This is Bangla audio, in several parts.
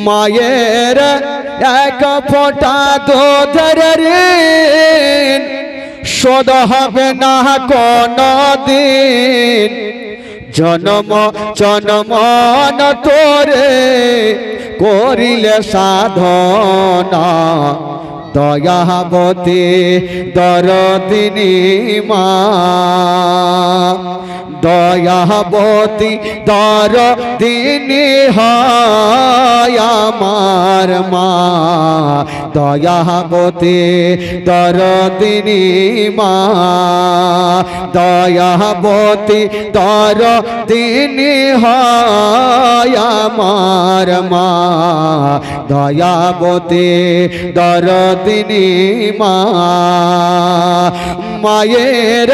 মায়ের এক ফোঁটা দুধের ঋণ শোধ হবে না কোনদিন। জন্ম জন্মন তোরে করিলে সাধনা, দয়াবতী দরদিনী মা, দয়াবতী দরদিনী হয় আমার মা, দয়াবতী দরদিনী মা, দয়াবতী দরদিনী হয় আমার মা, দয়াবতী দরদিনী মা। মায়ের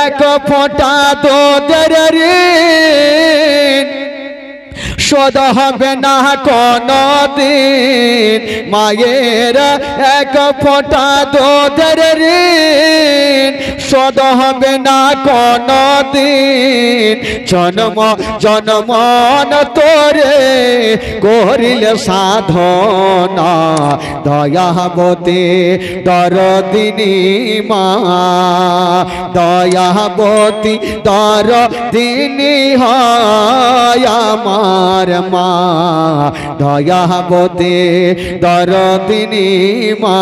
এক ফোঁটা দুধের ঋণ শোধ হবে না কোনদিন। মায়ের এক ফোঁটা দুধের ঋণ শোধ হবে না কোনদিন। জন্ম জন্মন তোরে করিলে সাধনা, দয়াবতী দরদিনী মা, দয়াবতী দরদিনী হয় আমার মা, দয়াবতী দরদিনী মা,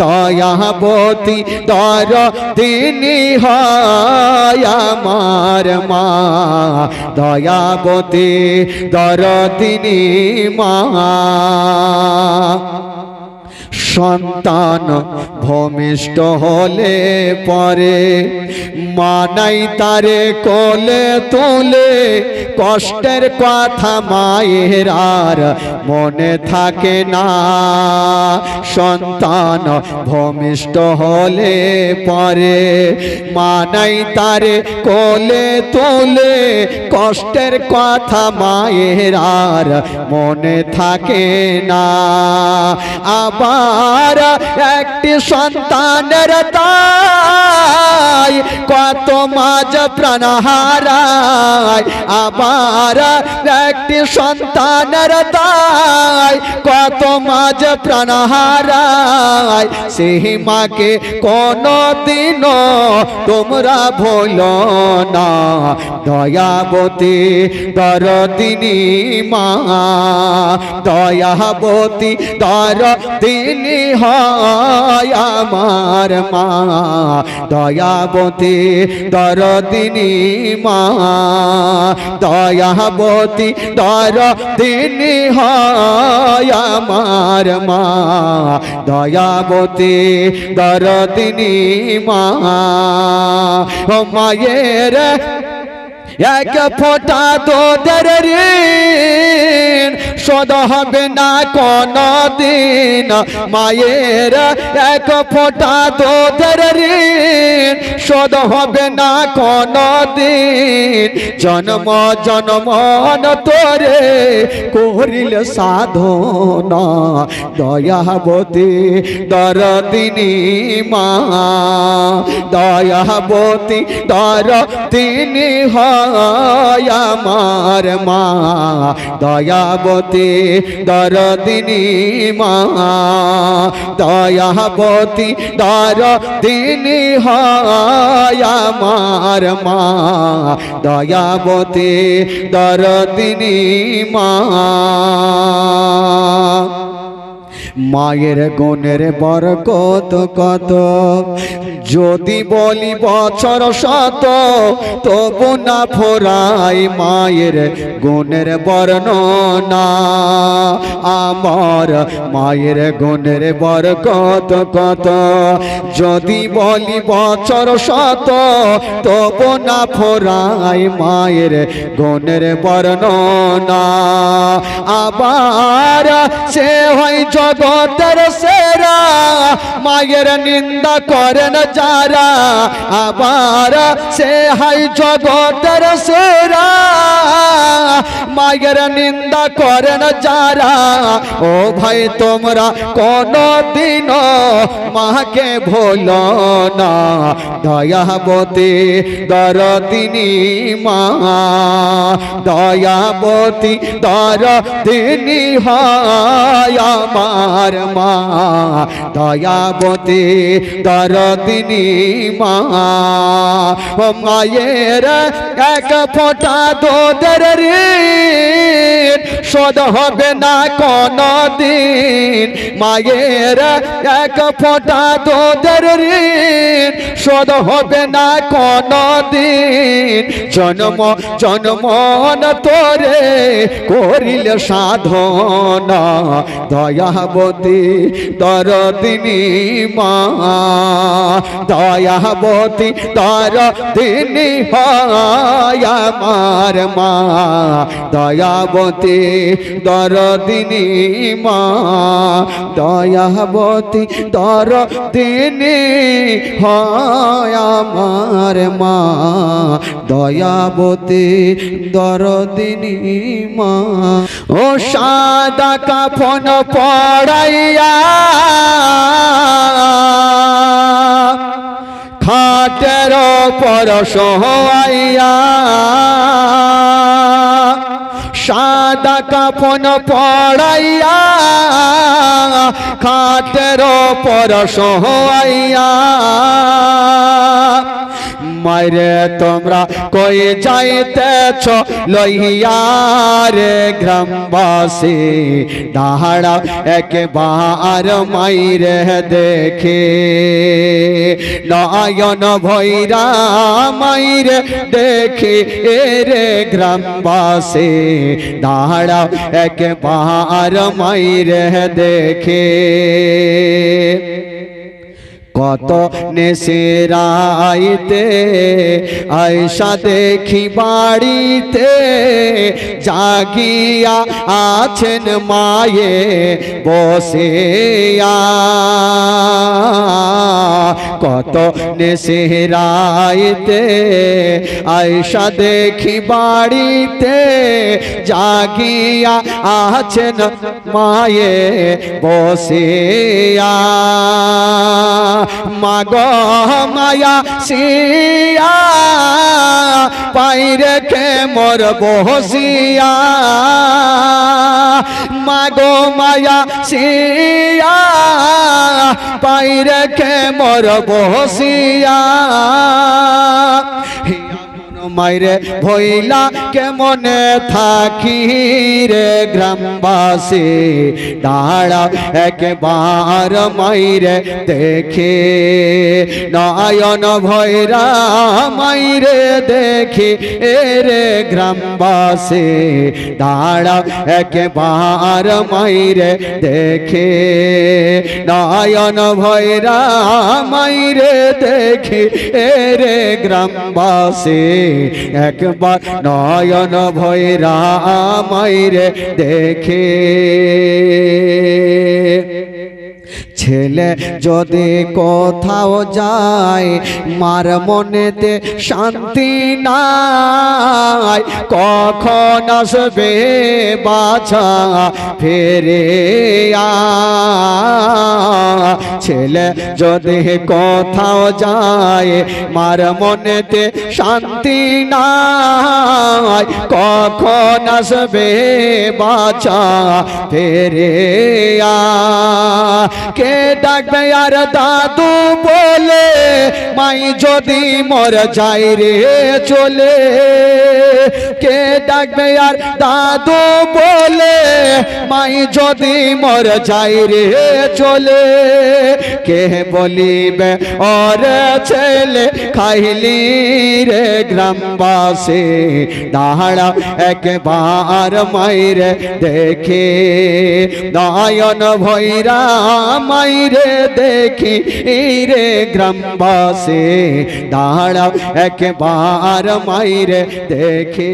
দয়াবতী দরদিনী হয় আমার মা, দয়াবতী দরদিনী মা। সন্তান ভূমিষ্ঠ হলে পরে মা নাই তারে কোলে তুলে, কষ্টের কথা মায়ের আর মনে থাকে না। সন্তান ভূমিষ্ঠ হলে পরে মা নাই তারে কোলে তুলে, কষ্টের কথা মায়ের আর মনে থাকে না। আবার একটি সন্তানের তাই কত মাঝ প্রাণ হারায়, আবার একটি সন্তানের তাই কত মাঝ প্রাণ হারায়। সেই মাকে কোনদিনও তোমরা ভুলো না, দয়াবতী দরদিনী মা, দয়াবতী দরদিনী হয় আমার মা, দয়াবতী দরদিনী মা, দয়াবতী দরদিনী হয় আমার মা, দয়াবতী দরদিনী মা। ও মায়ের এক ফোঁটা দুধের ঋণ শোধ হবে না কোনদিন। মায়ের এক ফোঁটা দুধের ঋণ শোধ হবে না কোনদিন। জন্ম জন্মন তোরে করিলে সাধনা, দয়াবতী দরদিনী মা, দয়াবতী দরদিনী হয় আমার মা, দয়াবতী দরদিনী মা, দয়াবতী দরদিনী হয় আমার মা, দয়াবতী দরদিনী মা। মায়ের গুণের বরকত কত, যদি বলি বছর শত তবু না ফোরাই মায়ের গুণের বর্ণনা। আমার মায়ের গুণের বরকত কত, যদি বলি বছর শত তবু না ফোরাই মায়ের গুণের বর্ণনা। আবার সে হয় জগ জগতের সেরা মায়ের নিন্দা করেন যারা আবার সে হাই জগতের সেরা মায়ের নিন্দা করেন যারা ও ভাই তোমরা কোনদিন মাকে ভুলো না দয়াবতী দরদিনী মা দয়াবতী দরদিনী হয় আমার মা দয়াবতী দরদিনী মা ও মায়ের এক ফোঁটা দুধের ঋণ শোধ হবে না কোনদিন মায়ের এক ফোঁটা দুধের ঋণ শোধ হবে না কোনদিন জন্ম জন্মন তোরে করিল সাধনা দয়াবতী দরদিনী মা দয়াবতী দরদিনী হয় আমার মা দয়াবতী দরদিনী মা দয়াবতী দরদিনী হয় আমার মা দয়াবতী দরদিনী মা ও সাদা কাফন পড়াইয়া খাটের পর সোহাইয়া সাদা কাফন পড়াইয়া খাটের পর সোহাইয়া মাইরে তোমরা কই যাইতেছ লইয়া রে গ্রামবাসী দাঁড়াও একবার মাইরে দেখে নয়ন ভৈরা মাইরে দেখে রে গ্রামবাসী দাঁড়াও একবার মাইরে দেখে কত নেশিরাইতে আয়সা দেখি বাড়িতে জাগিয়া আছেন মায়ে বসিয়া কত নেশিরাইতে আয়সা দেখি বাড়িতে জাগিয়া আছেন মায়ে বসিয়া মাগো মায়া সিয়া পাই রেখে মোর বসিয়া মাগো মায়া সিয়া পাই রেখে মোর বসিয়া মাইরে ভইলা কেমনে থাকি রে গ্রামবাসী দাঁড়া একবার মাইরে দেখে নয়ন ভৈরা মাইরে দেখে রে গ্রামবাসী দাঁড়া একবার মাইরে দেখে নয়ন ভৈরা মাইরে দেখে রে গ্রামবাসী একবার নয়ন ভৈরা মাইরে দেখে ছেলে যদি কোথাও যায় মার মনেতে শান্তি নাই কখন আসবে বাছা ফেরে ছেলে যদি কোথাও যায় মার মনেতে শান্তি নাই কখন আসবে বাছা ফেরে কে ডাকবে আর দাদু বলে মাই যদি মর যাই রে চলে কে ডাকবে আর দাদু বলে মাই যদি মর যাই রে চলে কে বলিবে ওর ছেলে খাইলি রে গ্রামবাসী দাঁড়া একবার মাইরে দেখে নয়ন ভৈরা মাইরে দেখি রে গ্রামবাসী দাঁড়াও একবার মাইরে দেখে।